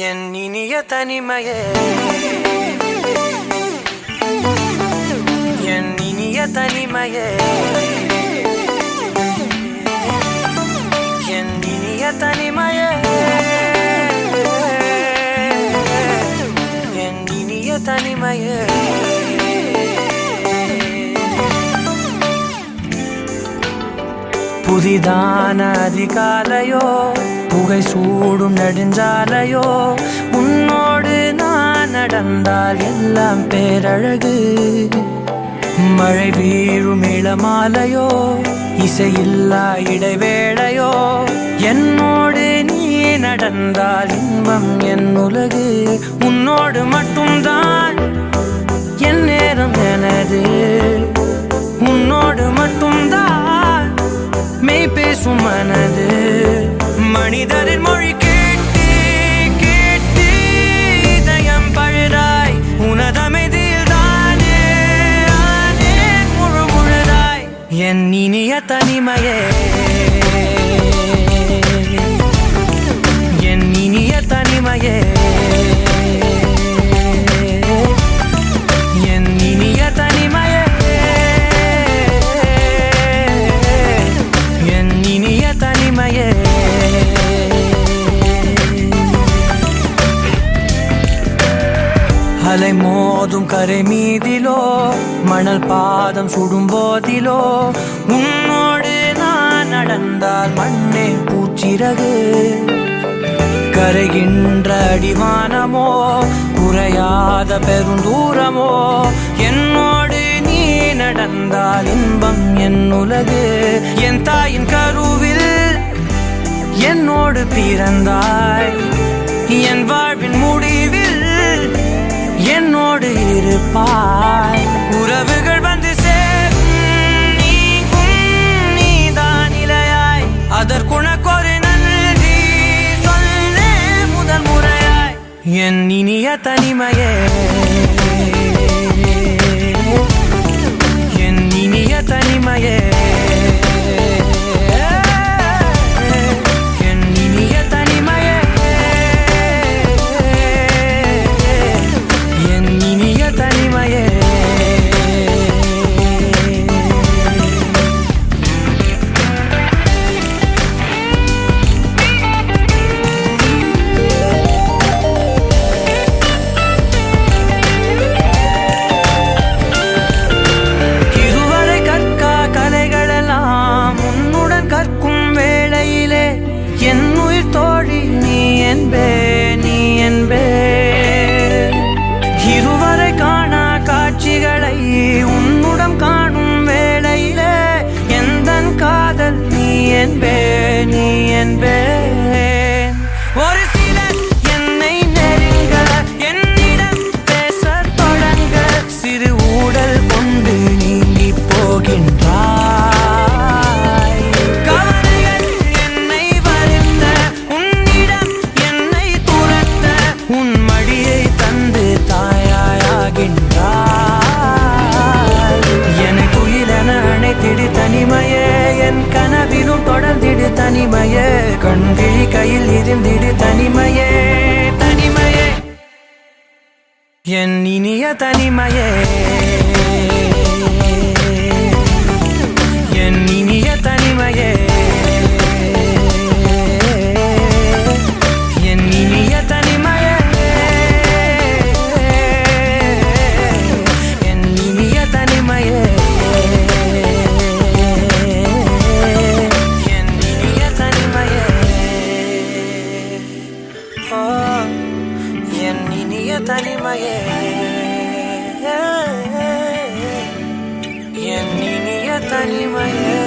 என் இனிய தனிமையே, என் இனிய தனிமையே, என் இனிய தனிமையே, என் இனிய தனிமையே. புதிதான அதிகாலையோ, புகை சூடும் நெடுஞ்சாலையோ, உன்னோடு நான் நடந்தால் எல்லாம் பேரழகு. மழை வீழும் இளமாலையோ, இசையில்லா இடைவேளையோ, என்னோடு நீ நடந்தால் இன்பம் என் உலகு. உன்னோடு மட்டும்தான் என் நேரம் எனது, உன்னோடு மட்டும்தான் மெய் பேசும் மனது. மனிதரின் மொழி கேட்டு கேட்டு இதயம் பழுதாய், உனதமைதியில் தானே ஆனே முழு முழுதாய். என் இனிய தனிமையே, என் இனிய தனிமையே, என் இனிய தனிமையே, என் இனிய தனிமையே. அலை மோதும் கரை மீதிலோ, மணல் பாதம் சுடும் போதிலோ, உன்னோடு நான் நடந்தால் மண்ணே பூச்சிறகு. கரைகின்ற அடிவானமோ, குறையாத பெருந்தூரமோ, என்னோடு நீ நடந்தால் இன்பம் என் உலகு. என் தாயின் கருவில் என்னோடு பிறந்தாய், என் வாழ்வின் முடிவில் என்னோடு இருப்பாய். உறவுகள் வந்து சேரும் நீக்கும் நீதான் இலையாய், அதற்குனக்கொரு நன்றி சொல்லே முதல் முறையாய். என் இனிய தனிமையே, என் இனிய தனிமையே, என் இனிய தனிமையே, என் இனிய தனிமையே. இதுவரை கற்கா கலைகளெல்லாம் உன்னுடன் கற்கும் வேளையிலே, என் உயிர் தோழி நீ என்பே, நீ என்பே. இருவரை காணா காட்சிகளை உன்னுடன் காணும் வேளையிலே, எந்தன் காதல் நீ என்பே, நீ என்பே. ஒரு சிலர் என்னை நெருங்க, என்னிடம் பேச தொடங்க, சிறு ஊடல் கொண்டு நீங்கி போகின்றாய். கவலைகள் என்னை வருத்த, உன்னிடம் என்னை துரத்த, உன் மடியை தந்து தாயாகின்றாய். எனக்கு உயிரென அணைத்திடு தனிமையே, என் கனவிலும் தொடர்ந்திடு தனிமையே, கண்கிழி கையில் இருந்திடு தனிமையே, தனிமையே. என் இனிய தனிமையே, என் இனிய தனிமையே, என் இனிய தனிமையே, என் இனிய தனிமையே, என் இனிய தனிமையே. ஓ, என் இனிய தனிமையே, என் இனிய தனிமையே.